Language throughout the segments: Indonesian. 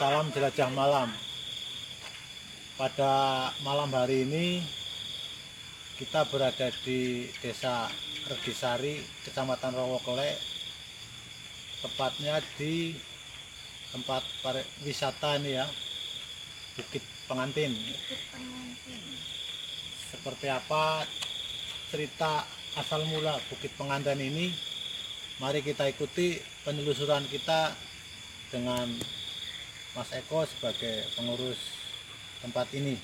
Salam jelajah malam. Pada malam hari ini kita berada di Desa Regisari, Kecamatan Rowokole, tepatnya di tempat wisata ini ya, Bukit Pengantin. Seperti apa cerita asal mula Bukit Pengantin ini? Mari kita ikuti penelusuran kita dengan Mas Eko sebagai pengurus tempat ini.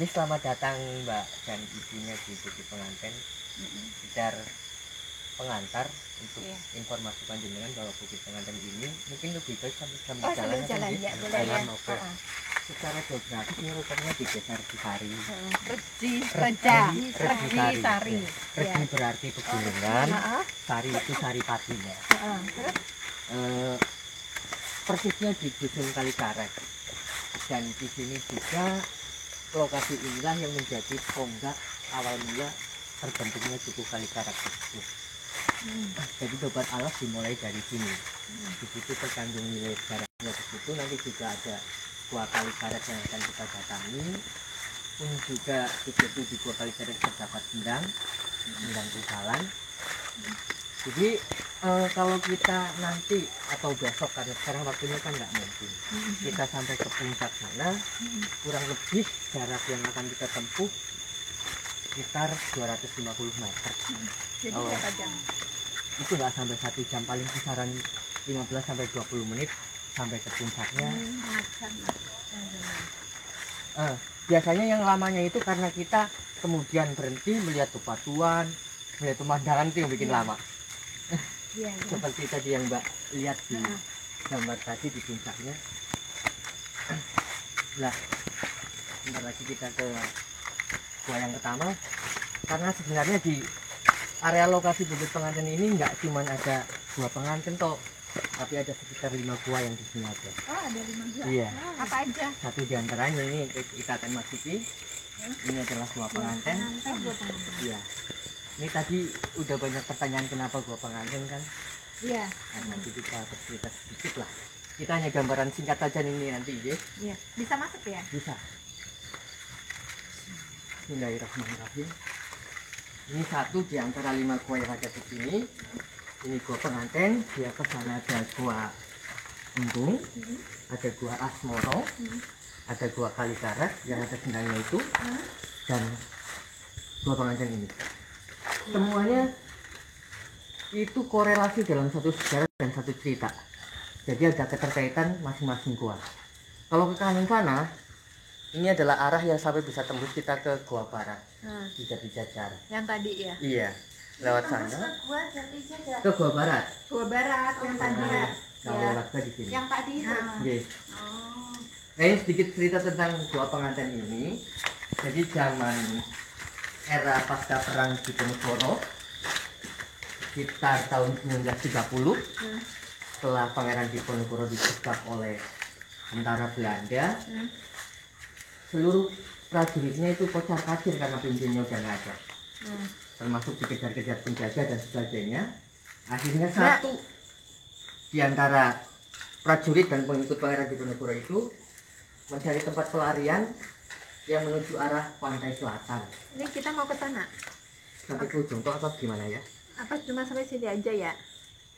Ini selamat datang Mbak dan ibunya di Bukit Pengantin. Biar pengantar untuk informasi panjenengan bahwa Bukit Pengantin ini mungkin lebih baik sambil jalan ya, boleh ya. Secara geografis ini rupanya di Desa Regisari. Regisari berarti pegunungan, Sari itu saripatinya. Persisnya di Dusun Kalikaret, dan di sini juga lokasi inilah yang menjadi tonggak awal mula terbentuknya suku Kalikaret tersebut. Jadi obat alas dimulai dari sini. Di situ terkandung nilai sejarahnya di situ. Nanti juga ada Gua Kalikaret yang akan kita datangi. Pun juga di situ di Gua Kalikaret terdapat gendang Kusalan. Jadi kalau kita nanti atau besok, karena sekarang waktunya kan nggak mungkin, kita sampai ke puncak sana, kurang lebih jarak yang akan kita tempuh sekitar 250 meter. Jadi berapa jam? Itu nggak sampai 1 jam, paling kisaran 15 sampai 20 menit sampai ke puncaknya. Biasanya yang lamanya itu karena kita kemudian berhenti melihat bebatuan, melihat pemandangan, itu yang bikin lama. Seperti tadi yang Mbak lihat di gambar tadi di puncaknya. Nah, bentar lagi kita ke gua yang pertama, karena sebenarnya di area lokasi Bukit Pengantin ini nggak cuma ada Gua Pengantin toh, tapi ada sekitar 5 gua yang di sini aja. Oh, ada 5 gua. Iya. Apa aja? Satu diantaranya ini Ikatan Masjid. Ini adalah Gua Pengantin. Iya. Ini tadi udah banyak pertanyaan kenapa Gua Pengantin kan? Iya. Nah, nanti kita bercerita sedikit lah. Kita hanya gambaran singkat aja ini nanti ya. Iya. Bisa masuk ya? Bisa. Bismillahirrahmanirrahim. Ini satu di antara 5 gua yang ada di sini. Ini Gua Pengantin. Dia ke sana ada Gua Embung, ada Gua Asmoro, ada Gua Kalikaret yang ada gendangnya itu, dan Gua Pengantin ini. Semuanya itu korelasi dalam satu sejarah dan satu cerita. Jadi ada keterkaitan masing-masing gua. Kalau ke kanan sana, ini adalah arah yang sampai bisa tembus kita ke Gua Barat, di Jatijajar. Yang tadi ya? Iya, lewat sana ke Gua Barat. Gua Barat yang tadi ya. Kalau lewat di sini. Yang tadi itu. Yes. Ini sedikit cerita tentang Gua Pengantin ini. Jadi zaman era pasca perang Diponegoro, sekitar tahun 1930, setelah Pangeran Diponegoro disekap oleh tentara Belanda, seluruh prajuritnya itu kocar-kacir karena pimpinnya udah nggak ada, termasuk dikejar-kejar penjajah dan sebagainya. Akhirnya satu di antara prajurit dan pengikut Pangeran Diponegoro itu mencari tempat pelarian yang menuju arah pantai selatan. Ini kita mau ke sana? Sampai ke ujung toh atau gimana ya? Apa cuma sampai sini aja ya?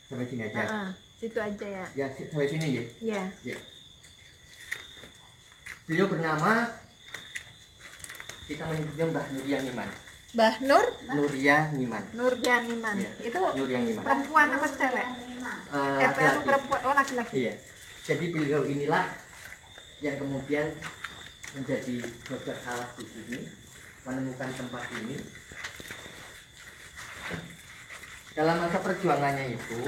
Sampai sini aja. Situ aja ya? Ya, sampai sini ya? Iya. Ya. Beliau bernama, kita menyebutnya Mbah Nuria Niman. Mbah Nur? Nuria Niman. Nuria Niman. Ya. Itu Nuria Niman. perempuan apa cewek? Perempuan. Oh, laki-laki. Iya. Jadi beliau inilah yang kemudian menjadi dokter alas di sini, menemukan tempat ini. Dalam masa perjuangannya itu,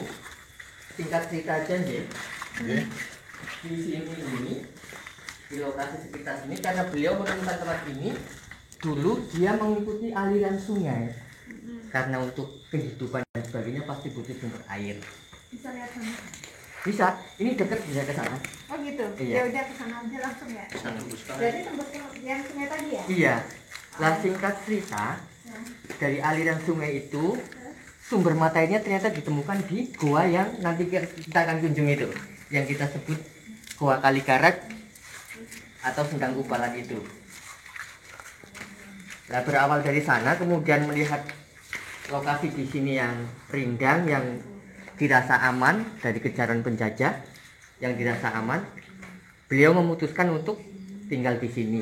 singkat cerita aja nih, di sini ini, di lokasi sekitar sini, karena beliau menemukan tempat ini, dulu dia mengikuti aliran sungai, karena untuk kehidupan dan sebagainya pasti butuh sumber air. Bisa lihat sana. Bisa, ini dekat bisa ke sana. Oh gitu. Iya. Ya udah ke sana aja langsung ya. Bisa tembus kan? Jadi tembus ke yang sungai tadi ya? Iya. Lah singkat cerita, dari aliran sungai itu sumber mata airnya ternyata ditemukan di gua yang nanti kita akan kunjungi itu, yang kita sebut Gua Kalikarak atau Sendang Ubalan itu. Nah, berawal dari sana kemudian melihat lokasi di sini yang rindang, yang dirasa aman dari kejaran penjajah, yang dirasa aman, beliau memutuskan untuk tinggal di sini,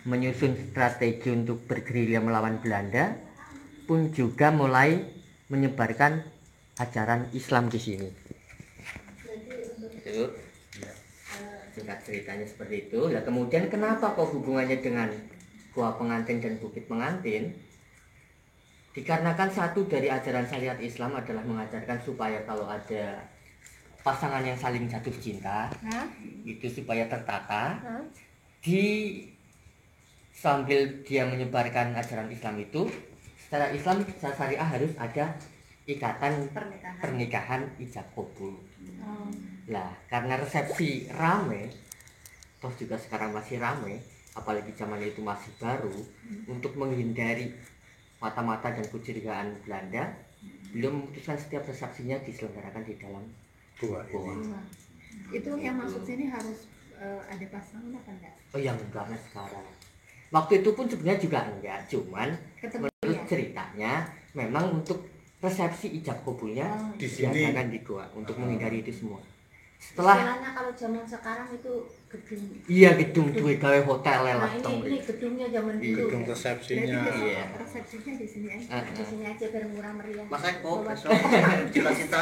menyusun strategi untuk bergerilya melawan Belanda, pun juga mulai menyebarkan ajaran Islam di sini. Itu singkat ceritanya seperti itu. Ya kemudian kenapa kok hubungannya dengan Gua Pengantin dan Bukit Pengantin? Dikarenakan satu dari ajaran syariat Islam adalah mengajarkan supaya kalau ada pasangan yang saling jatuh cinta, itu supaya tertata. Sambil dia menyebarkan ajaran Islam itu, secara Islam, secara syariah harus ada ikatan pernikahan ijab kabul. Lah, karena resepsi rame, toh juga sekarang masih rame, apalagi zaman itu masih baru, untuk menghindari mata-mata dan kecurigaan Belanda, beliau memutuskan setiap resepsinya diselenggarakan di dalam Gua gua. ini. Itu yang masuk sini harus ada pasangan apa enggak? Oh yang enggak sekarang. Waktu itu pun sebenarnya juga enggak, cuman Ketemu menurut ya? ceritanya memang untuk resepsi ijab kabulnya Di sini. diadakan di gua untuk menghindari itu semua. Setelah Istilahnya kalau zaman sekarang itu gedung. iya gedung duwe gawe hotel Nah lah ini gedungnya zaman Iya, dulu. Gedung Berarti resepsinya. besok Iya. resepsinya di sini aja. Di sini aja biar murah meriah. Mas Eko Bawa- besok cita-cita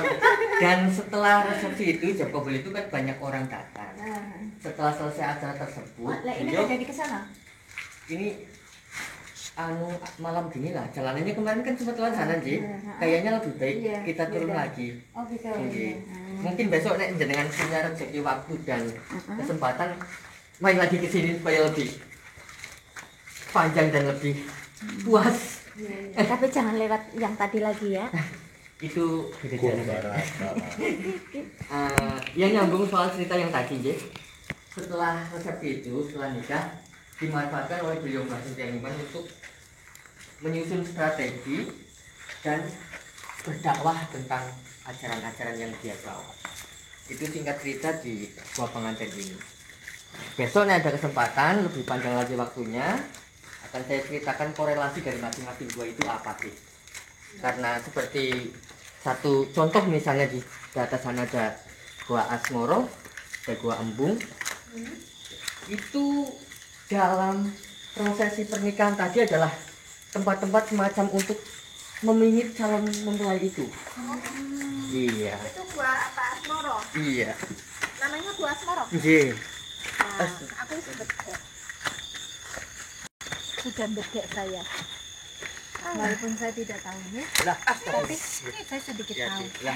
Dan setelah resepsi itu ijab kabul itu kan banyak orang datang. Nah, Setelah selesai acara tersebut, lah ini beliau nggak jadi ke sana. ini malam gini lah jalanannya kemarin kan sempat lewat sana Ji. Kayaknya lebih baik Iya, kita turun beda. lagi. Oh gitu. Mungkin. Iya. Mungkin besok nek jenengan punya rezeki waktu dan kesempatan main lagi ke sini supaya lebih panjang dan lebih puas. Tapi jangan lewat yang tadi lagi ya. Itu beda Gua jalan. Barat. Ya nyambung soal cerita yang tadi Ji. Setelah resepsi itu, setelah nikah dimanfaatkan oleh beliau Mbah Setianiman untuk menyusun strategi dan berdakwah tentang ajaran-ajaran yang dia bawa. Itu singkat cerita di Gua Pengantin ini. Besok nih ada kesempatan lebih panjang lagi waktunya, akan saya ceritakan korelasi dari masing-masing gua itu apa sih. Karena seperti satu contoh misalnya di atas sana ada Gua Asmoro, ada Gua Embung. Itu dalam prosesi pernikahan tadi adalah tempat-tempat semacam untuk memingit calon mempelai itu. Iya, Itu gua apa Asmoro? iya. Namanya gua Asmoro. Iya. Nah, aku sudah bedek. Sudah bedek saya. Walaupun saya tidak tahu nih, Lah, tapi ini saya sedikit tahu. lah.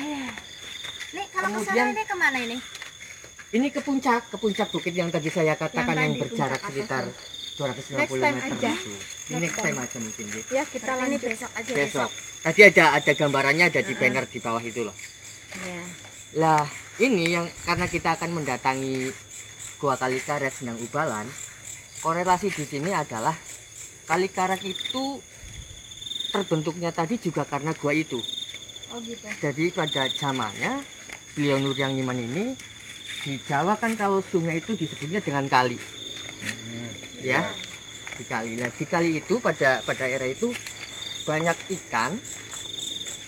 Nih kalau ke sana Kemudian- ini kemana ini? Ini ke puncak bukit yang tadi saya katakan yang, Yang tadi, berjarak puncak sekitar atas 250 Next time meter aja. itu. Ini next time aja mungkin ya. Ya kita Berarti ini lanjut besok aja Besok. Tadi ada gambarannya ada di banner di bawah itu loh. Ya. Lah, ini yang karena kita akan mendatangi Gua Kalikarak Sendang Ubalan, korelasi di sini adalah Kalikarak itu terbentuknya tadi juga karena gua itu. Oh gitu. Jadi pada zamannya beliau Nur Yang Ngiman ini di Jawa kan kalau sungai itu disebutnya dengan kali. Ya, di kali. Nah, di kali itu pada era itu banyak ikan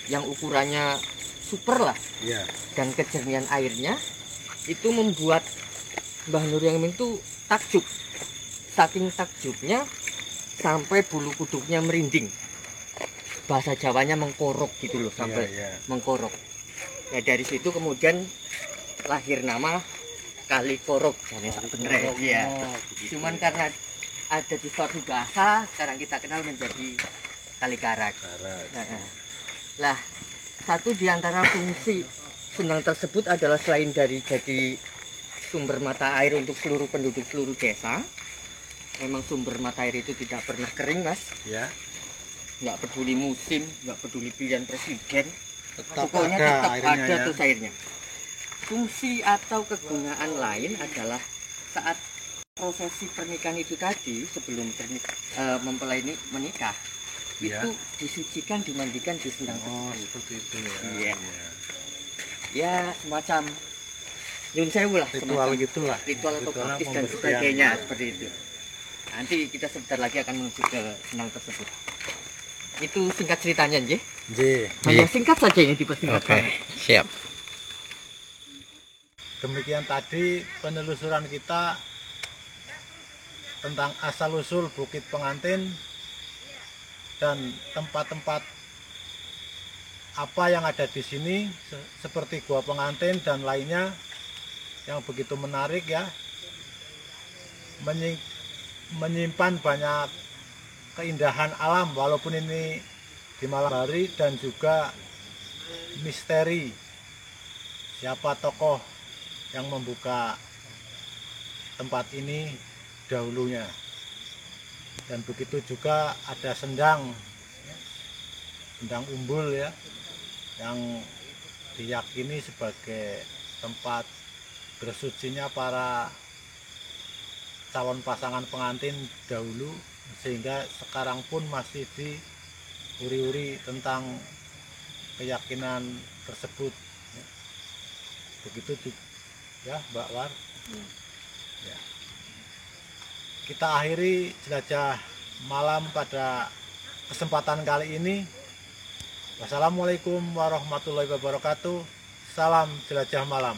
yang ukurannya super lah Iya. dan kejernihan airnya itu membuat Mbah Nur Yang Ngiman itu takjub. Saking takjubnya sampai bulu kuduknya merinding. Bahasa Jawanya mengkorok gitu loh, sampai Iya. mengkorok. Nah dari situ kemudian lahir nama Kali Korok. Bener ya. Cuman karena ada di suatu bahasa sekarang kita kenal menjadi Kalikarak. Nah, lah satu di antara fungsi sendang tersebut adalah selain dari jadi sumber mata air untuk seluruh penduduk seluruh desa. Memang sumber mata air itu tidak pernah kering mas. Ya. Nggak peduli musim, nggak peduli pilihan presiden, Tetap pokoknya ada tetap airnya ada ya. terus airnya. Fungsi atau kegunaan lain adalah saat prosesi pernikahan itu tadi sebelum mempelai menikah Iya. itu disucikan, dimandikan di sendang Oh, tersebut. seperti itu ya. Iya. Ya semacam nyun sewu lah, Ritual semacam gitulah. ritual atau Ritual baptis dan pembersihan. sebagainya seperti itu. Nanti kita sebentar lagi akan menuju ke sendang tersebut. Itu singkat ceritanya, nggih. Nggih. Hanya singkat saja ini dipersingkat banget. Siap. Demikian tadi penelusuran kita tentang asal-usul Bukit Pengantin dan tempat-tempat apa yang ada di sini seperti Gua Pengantin dan lainnya yang begitu menarik ya, menyimpan banyak keindahan alam walaupun ini di malam hari, dan juga misteri siapa tokoh yang membuka tempat ini dahulunya. Dan begitu juga ada sendang umbul ya, yang diyakini sebagai tempat bersucinya para calon pasangan pengantin dahulu, sehingga sekarang pun masih diuri-uri tentang keyakinan tersebut. Begitu juga ya Mbak War. Ya. Kita akhiri jelajah malam pada kesempatan kali ini. Wassalamualaikum warahmatullahi wabarakatuh. Salam jelajah malam.